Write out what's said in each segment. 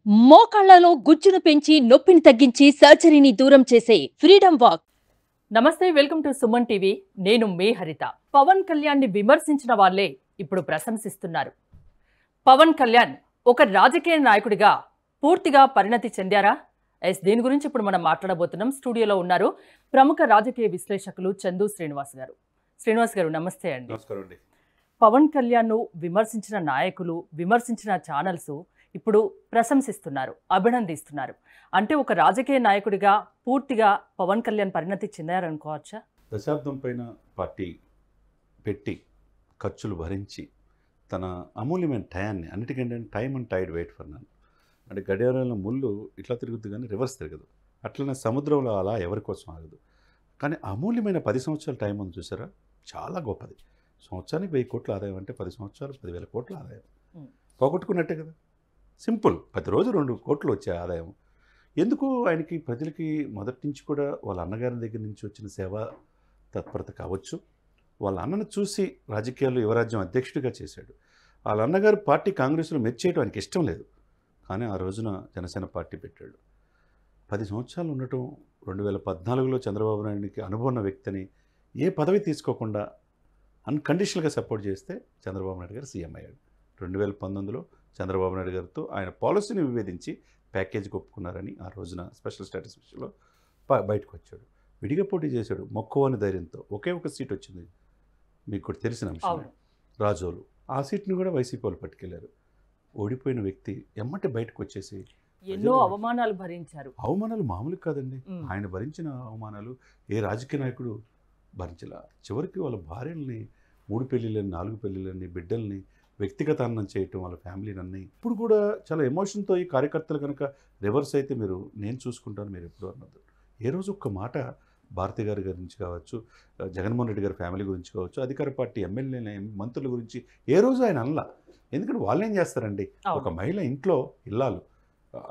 మోకాళ్లలో గుజ్జును పెంచి నొప్పిని తగ్గించి సర్జరీని దూరం చేసే ఫ్రీడమ్ వాక్. నమస్తే, వెల్కమ్ టు సుమన్ టీవీ. నేను మీ హరిత. పవన్ కళ్యాణ్ ని విమర్శించిన వాళ్ళే ఇప్పుడు ప్రశంసిస్తున్నారు. పవన్ కళ్యాణ్ ఒక రాజకీయ నాయకుడిగా పూర్తిగా పరిణతి చెందారా? దీని గురించి ఇప్పుడు మనం మాట్లాడబోతున్నాం. స్టూడియోలో ఉన్నారు ప్రముఖ రాజకీయ విశ్లేషకులు చందు శ్రీనివాస్ గారు. శ్రీనివాస్ గారు, నమస్తే అండి. నమస్కారం అండి. పవన్ కళ్యాణ్ ను విమర్శించిన నాయకులు, విమర్శించిన ఛానల్స్ ఇప్పుడు ప్రశంసిస్తున్నారు, అభినందిస్తున్నారు. అంటే ఒక రాజకీయ నాయకుడిగా పూర్తిగా పవన్ కళ్యాణ్ పరిణతి చెందారనుకోవచ్చా? దశాబ్దం పైన పార్టీ పెట్టి ఖర్చులు భరించి తన అమూల్యమైన టయాన్ని, అన్నిటికంటే time and tide wait for none, అంటే గడియారంలో ముళ్ళు ఇట్లా తిరుగుతుంది కానీ రివర్స్ తిరగదు. అట్లనే సముద్రంలో అలా ఎవరి కోసం ఆగదు. కానీ అమూల్యమైన 10 సంవత్సరాల టైం అని చూసారా, చాలా గొప్పది. సంవత్సరానికి 1000 కోట్ల ఆదాయం అంటే 10 సంవత్సరాలు 10,000 కోట్ల ఆదాయం. పోగొట్టుకున్నట్టే కదా. సింపుల్. ప్రతిరోజు 2 కోట్లు వచ్చే ఆదాయం. ఎందుకు ఆయనకి ప్రజలకి మొదటి నుంచి కూడా వాళ్ళ అన్నగారి దగ్గర నుంచి వచ్చిన సేవా తత్పరత కావచ్చు, వాళ్ళ అన్నను చూసి రాజకీయాల్లో యువరాజ్యం అధ్యక్షుడిగా చేశాడు. వాళ్ళ అన్నగారు పార్టీ కాంగ్రెస్లో మెచ్చేయడం ఆయనకి ఇష్టం లేదు. కానీ ఆ రోజున జనసేన పార్టీ పెట్టాడు. 10 సంవత్సరాలు ఉండటం, 2014లో చంద్రబాబు నాయుడికి అనుభవం ఉన్న వ్యక్తిని ఏ పదవి తీసుకోకుండా అన్కండిషనల్గా సపోర్ట్ చేస్తే చంద్రబాబు నాయుడు గారు సీఎం అయ్యాడు. 2019లో చంద్రబాబు నాయుడు గారితో ఆయన పాలసీని విభేదించి ప్యాకేజీకి ఒప్పుకున్నారని ఆ రోజున స్పెషల్ స్టేటస్ విషయంలో బయటకు వచ్చాడు. విడిగా పోటీ చేశాడు మొక్కువని ధైర్యంతో. ఒకే ఒక సీట్ వచ్చింది, మీకు కూడా తెలిసిన అంశం, రాజోలు. ఆ సీట్ని కూడా వైసీపీ వాళ్ళు పట్టుకెళ్లారు. ఓడిపోయిన వ్యక్తి ఎమ్మటే బయటకు వచ్చేసి ఎన్నో అవమానాలు భరించారు. అవమానాలు మామూలు కాదండి. ఆయన భరించిన అవమానాలు ఏ రాజకీయ నాయకుడు భరించలా. చివరికి వాళ్ళ భార్యల్ని 3 పెళ్ళిళ్ళని, 4 పెళ్ళిళ్ళని, బిడ్డల్ని వ్యక్తిగతాన్నం చేయటం, వాళ్ళ ఫ్యామిలీని అన్నీ. ఇప్పుడు కూడా చాలా ఎమోషన్తో ఈ కార్యకర్తలు కనుక రివర్స్ అయితే మీరు నేను చూసుకుంటాను మీరు ఎప్పుడు అన్నది. ఏ రోజు ఒక్క మాట భారతి గారి గురించి కావచ్చు, జగన్మోహన్ రెడ్డి గారి ఫ్యామిలీ గురించి కావచ్చు, అధికార పార్టీ ఎమ్మెల్యేల మంత్రుల గురించి ఏ రోజు ఆయన అనలా. ఎందుకంటే వాళ్ళు ఏం చేస్తారండి, ఒక మహిళ ఇంట్లో ఇల్లాలు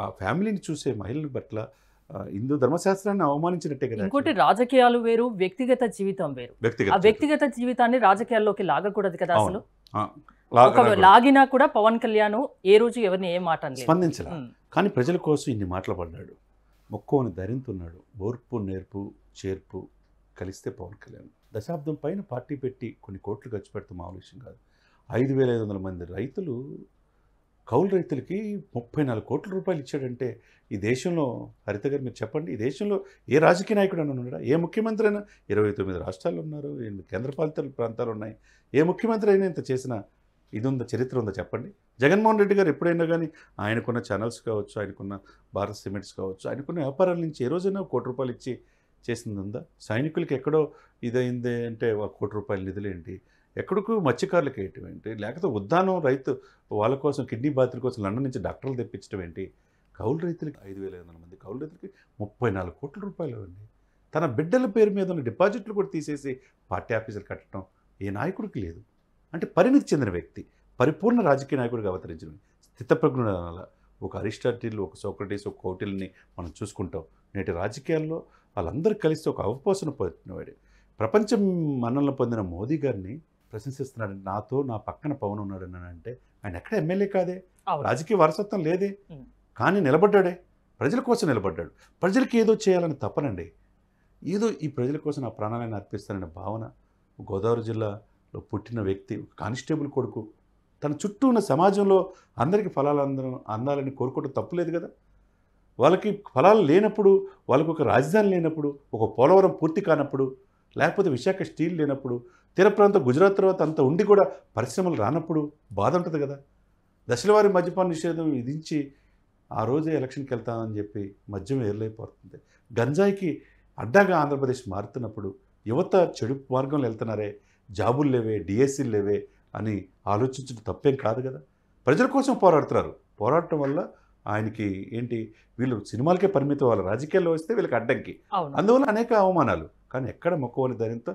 ఆ ఫ్యామిలీని చూసే మహిళల పట్ల హిందూ ధర్మశాస్త్రాన్ని అవమానించినట్టే కదా. ఇంకోటి, రాజకీయాలు వేరు, వ్యక్తిగత జీవితం వేరు. ఆ వ్యక్తిగత జీవితాన్ని రాజకీయాల్లోకి లాగకూడదు కదా. అసలు లాగినా కూడా పవన్ కళ్యాణ్ ఏ రోజు ఎవరిని ఏ మాట స్పందించాల. కానీ ప్రజల కోసం ఇన్ని మాటలు పడ్డాడు. మొక్కువని ధరింతున్నాడు. ఓర్పు, నేర్పు, చేర్పు కలిస్తే పవన్ కళ్యాణ్. దశాబ్దం పైన పార్టీ పెట్టి కొన్ని కోట్లు ఖర్చు పెడితే మామూలు విషయం కాదు. 5,500 మంది రైతులు, కౌలు రైతులకి 34 కోట్ల రూపాయలు ఇచ్చాడంటే ఈ దేశంలో, హరిత గారు మీరు చెప్పండి, ఈ దేశంలో ఏ రాజకీయ నాయకుడు అని ఉన్నాడా? ఏ ముఖ్యమంత్రి అయినా? 29 రాష్ట్రాలు ఉన్నారు, 8 కేంద్రపాలిత ప్రాంతాలు ఉన్నాయి. ఏ ముఖ్యమంత్రి అయినా ఇంత చేసిన ఇది ఉందా, చరిత్ర ఉందా చెప్పండి? జగన్మోహన్ రెడ్డి గారు ఎప్పుడైనా కానీ ఆయనకున్న ఛానల్స్ కావచ్చు, ఆయనకున్న భారత్ సిమెంట్స్ కావచ్చు, ఆయనకున్న వ్యాపారాల నుంచి ఏ రోజైనా 1 కోటి రూపాయలు ఇచ్చి చేసింది ఉందా? సైనికులకి ఎక్కడో ఇదైంది అంటే 1 కోటి రూపాయల నిధులేంటి? ఎక్కడికి మత్స్యకారులకి వేయటం ఏంటి? లేకపోతే ఉద్దానం రైతు వాళ్ళ కోసం, కిడ్నీ బాధితుల కోసం లండన్ నుంచి డాక్టర్లు తెప్పించడం ఏంటి? కౌలు రైతులకి 5,500 మంది కౌలు రైతులకి 34 కోట్ల రూపాయలు అండి. తన బిడ్డల పేరు మీద ఉన్న డిపాజిట్లు కూడా తీసేసి పార్టీ ఆఫీసులు కట్టడం ఏ నాయకుడికి లేదు. అంటే పరిణితి చెందిన వ్యక్తి, పరిపూర్ణ రాజకీయ నాయకుడిగా అవతరించిన స్థితప్రజ్ఞుల. ఒక అరిస్టాటిల్, ఒక సోక్రటీస్, ఒక కౌటిల్ని మనం చూసుకుంటాం. నేటి రాజకీయాల్లో వాళ్ళందరూ కలిసి ఒక అవపోసన పొందినవాడు. ప్రపంచం మన్నలను పొందిన మోదీ గారిని ప్రశంసిస్తున్నాడు. నాతో నా పక్కన పవన్ ఉన్నాడు అని అంటే ఆయన ఎక్కడ ఎమ్మెల్యే కాదే, రాజకీయ వారసత్వం లేదే, కానీ నిలబడ్డాడే. ప్రజల కోసం నిలబడ్డాడు. ప్రజలకి ఏదో చేయాలని తప్పనండి. ఏదో ఈ ప్రజల కోసం నా ప్రాణాలను అర్పిస్తాననే భావన. గోదావరి జిల్లాలో పుట్టిన వ్యక్తి, కానిస్టేబుల్ కొడుకు, తన చుట్టూ ఉన్న సమాజంలో అందరికీ ఫలాలు అందాలని కోరుకోవడం తప్పులేదు కదా. వాళ్ళకి ఫలాలు లేనప్పుడు, వాళ్ళకు ఒక రాజధాని లేనప్పుడు, ఒక పోలవరం పూర్తి కానప్పుడు, లేకపోతే విశాఖ స్టీల్ లేనప్పుడు, తీర ప్రాంతం గుజరాత్ తర్వాత అంత ఉండి కూడా పరిశ్రమలు రానప్పుడు బాధ ఉంటుంది కదా. దశలవారి మద్యపాన నిషేధం విధించి ఆ రోజే ఎలక్షన్కి వెళ్తామని చెప్పి మద్యం ఏర్లైపోతుంది. గంజాయికి అడ్డాగా ఆంధ్రప్రదేశ్ మారుతున్నప్పుడు యువత చెడు మార్గంలో వెళ్తున్నారే, జాబులు లేవే, డిఎస్సీలు లేవే అని ఆలోచించడం తప్పేం కాదు కదా. ప్రజల కోసం పోరాడుతున్నారు. పోరాడటం వల్ల ఆయనకి ఏంటి, వీళ్ళు సినిమాలకే పరిమితం, వాళ్ళ రాజకీయాల్లో వస్తే వీళ్ళకి అడ్డంకి. అందువల్ల అనేక అవమానాలు. కానీ ఎక్కడ మొక్కువని ధైర్యంతో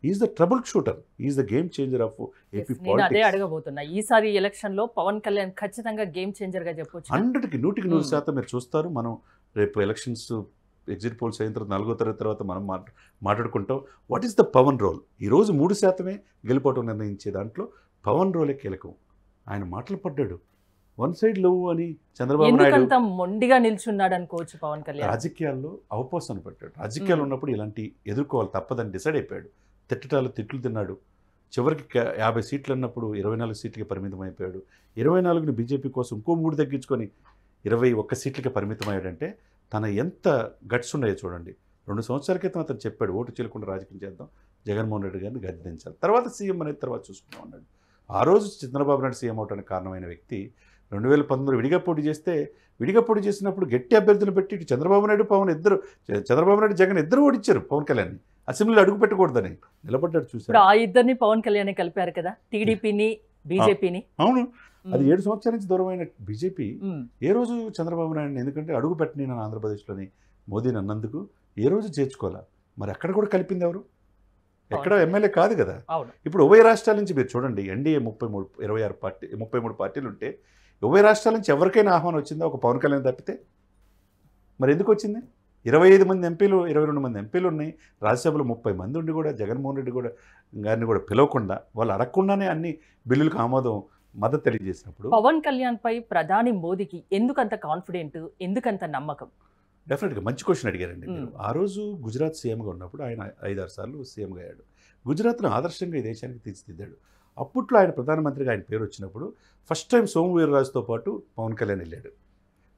is the trouble shooter, is the game changer of AP politics. అదే అడగబోతున్నా, ఈసారి ఎలక్షన్ లో పవన్ కళ్యాణ్ ఖచ్చితంగా గేమ్ చేంజర్ గా చెప్పొచ్చు. 100కి 100% మీరు చూస్తారు. మనం రేపు ఎలక్షన్స్ ఎగ్జిట్ పోల్స్ అయిన తర్వాత 4వ తరగతి తర్వాత మనం మాట్లాడుకుంటాం. What is the Pawan role? ఈరోజు 3% గెలిపోవటం నిర్ణయించే దాంట్లో పవన్ రోలే కీలకం. ఆయన మాటలు పడ్డాడు. వన్ సైడ్ లవ్ అని చంద్రబాబు నాయుడు ఎందుకంత మొండిగా నిల్చున్నాడు అనుకోవచ్చు పవన్ కళ్యాణ్. రాజకీయాల్లో అవపోసన పెట్టాడు. రాజకీయాలు ఉన్నప్పుడు ఇలాంటి ఎదుర్కోవాలి తప్పదని డిసైడ్ అయిపోయాడు. తిట్లు తిన్నాడు. చివరికి 50 సీట్లు అన్నప్పుడు 24 సీట్లకి పరిమితం అయిపోయాడు. 24ని బీజేపీ కోసం ఇంకో 3 తగ్గించుకొని 21 సీట్లకి పరిమితమయ్యాడంటే తన ఎంత గట్స్ ఉన్నాయో చూడండి. 2 సంవత్సరాల క్రితం అతను చెప్పాడు ఓటు చేయకుండా రాజకీయం చేద్దాం, జగన్మోహన్ రెడ్డి గారిని గద్దెదించాలి, తర్వాత సీఎం అనేది తర్వాత చూసుకుందాం అన్నాడు. ఆ రోజు చంద్రబాబు నాయుడు సీఎం అవడానికి కారణమైన వ్యక్తి 2019 విడిగా పోటీ చేస్తే విడిగా పోటీ చేసినప్పుడు గట్టి అభ్యర్థులను పెట్టి ఇటు చంద్రబాబు నాయుడు చంద్రబాబు నాయుడు జగన్ ఇద్దరు ఓడించారు పవన్ కళ్యాణ్. అసెంబ్లీలో అడుగు పెట్టకూడదని నిలబడ్డాడు. చూసారు, ఆ ఇద్దరిని పవన్ కళ్యాణ్ కలిపారు కదా, టీడీపీని బీజేపీని. అవును, అది 7 సంవత్సరాల నుంచి దూరమైన బీజేపీ ఏ రోజు చంద్రబాబు నాయుడు ఎందుకంటే అడుగు పెట్టని నేను ఆంధ్రప్రదేశ్లోని మోదీని అన్నందుకు ఏ రోజు చేర్చుకోవాలా. మరి అక్కడ కూడా కలిపింది ఎవరు? ఎక్కడ ఎమ్మెల్యే కాదు కదా. ఇప్పుడు ఉభయ రాష్ట్రాల నుంచి మీరు చూడండి, ఎన్డీఏ 33 పార్టీలు ఉంటే ఉభయ రాష్ట్రాల నుంచి ఎవరికైనా ఆహ్వానం వచ్చిందా? ఒక పవన్ కళ్యాణ్ తప్పితే. మరి ఎందుకు వచ్చింది? 25 మంది ఎంపీలు 22 మంది ఎంపీలు ఉన్నాయి. రాజ్యసభలో 30 మంది ఉండి కూడా జగన్మోహన్ రెడ్డి గారిని కూడా పిలవకుండా వాళ్ళు అడగకుండానే అన్ని బిల్లులకు మద్దతు తెలియజేసినప్పుడు పవన్ కళ్యాణ్ పై ప్రధాని మోదీకి ఎందుకంత కాన్ఫిడెంట్, ఎందుకంత నమ్మకం? డెఫినెట్గా మంచి క్వశ్చన్ అడిగారండి మీరు. ఆ రోజు గుజరాత్ సీఎంగా ఉన్నప్పుడు ఆయన 5-6 సార్లు సీఎంగా అయ్యాడు. గుజరాత్ను ఆదర్శంగా ఈ దేశానికి తీర్చిదిద్దాడు. అప్పట్లో ఆయన ప్రధానమంత్రిగా ఆయన పేరు వచ్చినప్పుడు ఫస్ట్ టైం సోము వీర్రాజుతో పాటు పవన్ కళ్యాణ్ వెళ్ళాడు.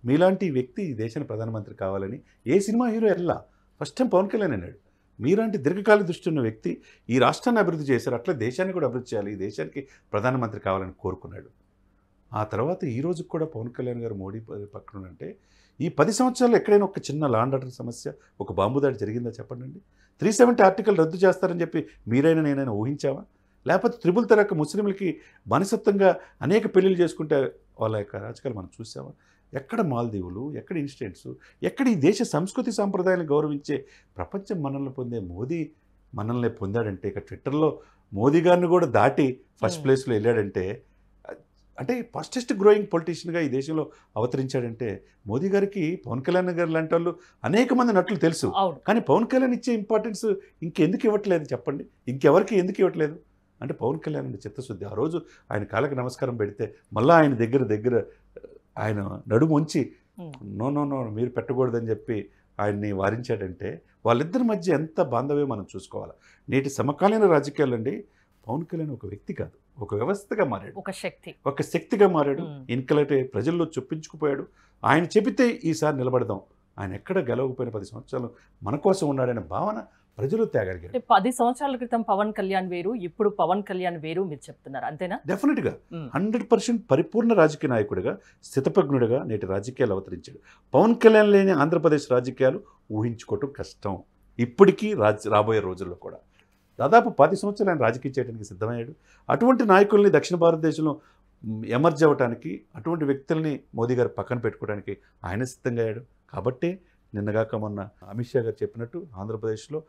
మీలాంటి వ్యక్తి ఈ దేశానికి ప్రధానమంత్రి కావాలని ఏ సినిమా హీరో వెళ్ళా, ఫస్ట్ టైం పవన్ కళ్యాణ్ అన్నాడు. మీలాంటి దీర్ఘకాల దృష్టి ఉన్న వ్యక్తి ఈ రాష్ట్రాన్ని అభివృద్ధి చేశారు, అట్లా దేశాన్ని కూడా అభివృద్ధి చేయాలి, ఈ దేశానికి ప్రధానమంత్రి కావాలని కోరుకున్నాడు. ఆ తర్వాత ఈ రోజుకి కూడా పవన్ కళ్యాణ్ గారు మోడీ పక్కన అంటే ఈ 10 సంవత్సరాల్లో ఎక్కడైనా ఒక చిన్న లాండ్ ఆర్డర్ సమస్య, ఒక బాంబు దాడి జరిగిందా చెప్పండి. 370 ఆర్టికల్ రద్దు చేస్తారని చెప్పి మీరైనా నేనైనా ఊహించావా? లేకపోతే త్రిపుల్ తలాక్ ముస్లింలకి బానిసత్వంగా అనేక పెళ్లిళ్ళు చేసుకుంటే వాళ్ళ యొక్క రాజకీయాలు మనం చూసామా? ఎక్కడ మాల్దీవులు, ఎక్కడ ఇన్సిడెంట్స్, ఎక్కడ ఈ దేశ సంస్కృతి సాంప్రదాయాలను గౌరవించే ప్రపంచం మనల్ని పొందే మోదీ మనల్ని పొందాడంటే, ఇక ట్విట్టర్లో మోదీ గారిని కూడా దాటి ఫస్ట్ ప్లేస్లో వెళ్ళాడంటే, అంటే ఫాస్టెస్ట్ గ్రోయింగ్ పొలిటీషియన్గా ఈ దేశంలో అవతరించాడంటే మోదీ గారికి పవన్ కళ్యాణ్ గారు లాంటి వాళ్ళు అనేక మంది నటులు తెలుసు. కానీ పవన్ కళ్యాణ్ ఇచ్చే ఇంపార్టెన్స్ ఇంకెందుకు ఇవ్వట్లేదు చెప్పండి? ఇంకెవరికి ఎందుకు ఇవ్వట్లేదు అంటే పవన్ కళ్యాణ్ చిత్తశుద్ధి. ఆ రోజు ఆయన కాళ్ళకి నమస్కారం పెడితే మళ్ళీ ఆయన దగ్గర ఆయన నడుము ఉంచి నో మీరు పెట్టకూడదని చెప్పి ఆయన్ని వారించాడంటే వాళ్ళిద్దరి మధ్య ఎంత బాంధవ్యం మనం చూసుకోవాలి. నేటి సమకాలీన రాజకీయాలండి పవన్ కళ్యాణ్ ఒక వ్యక్తి కాదు, ఒక వ్యవస్థగా మారాడు, ఒక శక్తిగా మారాడు. ఎన్నికలంటే ప్రజల్లో చొప్పించుకుపోయాడు. ఆయన చెబితే ఈసారి నిలబడదాం, ఆయన ఎక్కడ గెలవకపోయిన 10 సంవత్సరాలు మన కోసం ఉన్నాడనే భావన ప్రజలు తేగలిగారు. 10 సంవత్సరాల క్రితం పవన్ కళ్యాణ్ వేరు, ఇప్పుడు పవన్ కళ్యాణ్ వేరు మీరు చెప్తున్నారు, అంతేనా? డెఫినెట్గా 100% పరిపూర్ణ రాజకీయ నాయకుడిగా, స్థితప్రజ్ఞుడిగా నేటి రాజకీయాలు అవతరించాడు. పవన్ కళ్యాణ్ లేని ఆంధ్రప్రదేశ్ రాజకీయాలు ఊహించుకోవటం కష్టం. ఇప్పటికీ రాబోయే రోజుల్లో కూడా దాదాపు 10 సంవత్సరాలు ఆయన రాజకీయం చేయడానికి సిద్ధమయ్యాడు. అటువంటి నాయకుల్ని దక్షిణ భారతదేశంలో ఎమర్జ్ అవ్వటానికి, అటువంటి వ్యక్తుల్ని మోదీ గారు పక్కన పెట్టుకోవడానికి ఆయన సిద్ధంగా అయ్యాడు. కాబట్టే నిన్నగాక మొన్న అమిత్ షా గారు చెప్పినట్టు ఆంధ్రప్రదేశ్లో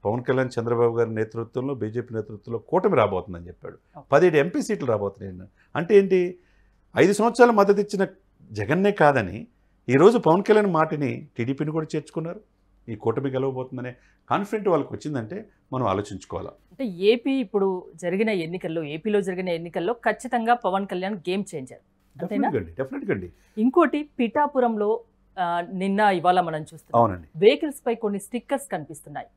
పవన్ కళ్యాణ్ చంద్రబాబు గారి నేతృత్వంలో, బీజేపీ నేతృత్వంలో కూటమి రాబోతుందని చెప్పాడు. 17 ఎంపీ సీట్లు రాబోతున్నాయి. అంటే ఏంటి? 5 సంవత్సరాలు మద్దతు ఇచ్చిన జగన్నే కాదని ఈరోజు పవన్ కళ్యాణ్ మాటని టీడీపీని కూడా చేర్చుకున్నారు. ఈ కూటమి గెలవబోతుందనే కాన్ఫిడెంట్ వాళ్ళకి వచ్చిందంటే మనం ఆలోచించుకోవాలి. అంటే ఏపీలో జరిగిన ఎన్నికల్లో ఖచ్చితంగా పవన్ కళ్యాణ్ గేమ్ చేంజర్. డెఫినెట్గా అండి. ఇంకోటి పిఠాపురంలో నిన్న ఇవాళ మనం చూస్తున్నాం, వెహికల్స్ పై కొన్ని స్టిక్కర్స్ కనిపిస్తున్నాయి.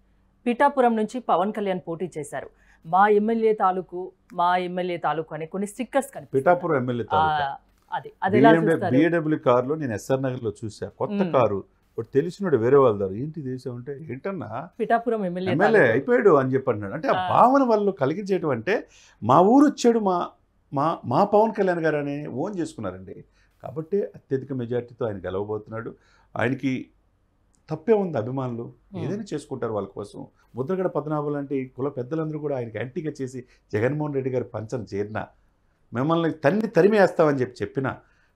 పిఠాపురం నుంచి పవన్ కళ్యాణ్ పోటీ చేశారు, మా ఎమ్మెల్యే తాలూకు అనే కొన్ని స్టిక్కర్స్ కనిపిస్తున్నాయి. పిఠాపురం ఎమ్మెల్యే BMW కారులో నేను ఎస్ఆర్ నగర్లో చూసా. కొత్త కారు, తెలిసినోడు వేరే వాళ్ళ దారు ఏంటి దేశం అంటే ఏంటన్నా పిఠాపురం ఎమ్మెల్యే అయిపోయాడు అని చెప్పి అన్నాడు. అంటే ఆ భావన వాళ్ళు కలిగించేయడం అంటే మా ఊరు వచ్చాడు, మా పవన్ కళ్యాణ్ గారు అని ఓన్ చేసుకున్నారండి. కాబట్టి అత్యధిక మెజార్టీతో ఆయన గెలవబోతున్నాడు. ఆయనకి తప్పే ఉంది, అభిమానులు ఏదైనా చేసుకుంటారు వాళ్ళ కోసం. ముద్రగడ పద్మనాభం లాంటి కుల పెద్దలందరూ కూడా ఆయనకి యాంటీగా చేసి జగన్మోహన్ రెడ్డి గారి పంచం చేరినా, మిమ్మల్ని తరిమేస్తామని చెప్పినా,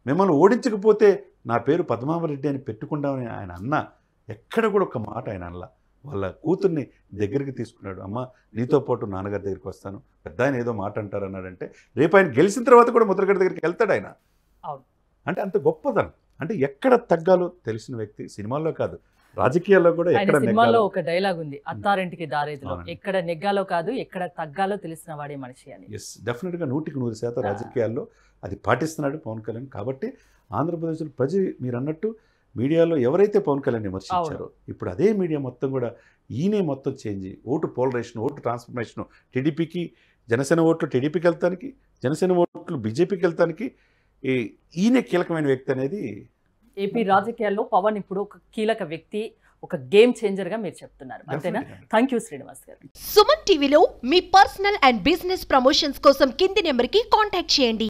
మిమ్మల్ని ఓడించకపోతే నా పేరు పద్మనాభరెడ్డి అని పెట్టుకుంటామని ఆయన అన్నా, ఎక్కడ కూడా ఒక మాట ఆయన అనలా. వాళ్ళ కూతుర్ని దగ్గరికి తీసుకున్నాడు. అమ్మ నీతో పాటు నాన్నగారి దగ్గరికి వస్తాను, పెద్ద ఆయన ఏదో మాట అంటారు అన్నాడంటే రేపు ఆయన గెలిచిన తర్వాత కూడా ముద్రగడ దగ్గరికి వెళ్తాడు ఆయన. అంటే అంత గొప్పదనం. అంటే ఎక్కడ తగ్గాలో తెలిసిన వ్యక్తి, సినిమాల్లో కాదు రాజకీయాల్లో కూడా. ఎక్కడ సినిమాలో ఒక డైలాగ్ ఉంది, అత్తారింటికి దారేదిలో, ఎక్కడ నెగ్గాలో కాదు ఎక్కడ తగ్గాలో తెలిసిన వాడే మనిషి అని. ఎస్, డెఫినెట్గా 100% రాజకీయాల్లో అది పాటిస్తున్నాడు పవన్ కళ్యాణ్. కాబట్టి ఆంధ్రప్రదేశ్లో ప్రజలు మీరు అన్నట్టు మీడియాలో ఎవరైతే పవన్ కళ్యాణ్ విమర్శించారో ఇప్పుడు అదే మీడియా మొత్తం కూడా ఈయనే మొత్తం చేంజ్, ఓటు పోలరైజేషన్, ఓటు ట్రాన్స్ఫర్మేషన్, టీడీపీకి జనసేన ఓట్లు టీడీపీకి వెళ్తానికి, జనసేన ఓట్లు బీజేపీకి వెళ్తానికి ఈయనే కీలకమైన వ్యక్తి అనేది ఏపీ రాజకీయాల్లో పవన్ ఇప్పుడు ఒక కీలక వ్యక్తి, ఒక గేమ్ చేంజర్ గా మీరు చెప్తున్నారు అంతేనా? థ్యాంక్ యూ శ్రీనివాస్ గారు. సుమన్ టీవీలో మీ పర్సనల్ అండ్ బిజినెస్ ప్రమోషన్స్ కోసం కింది నెంబర్ కి కాంటాక్ట్ చేయండి.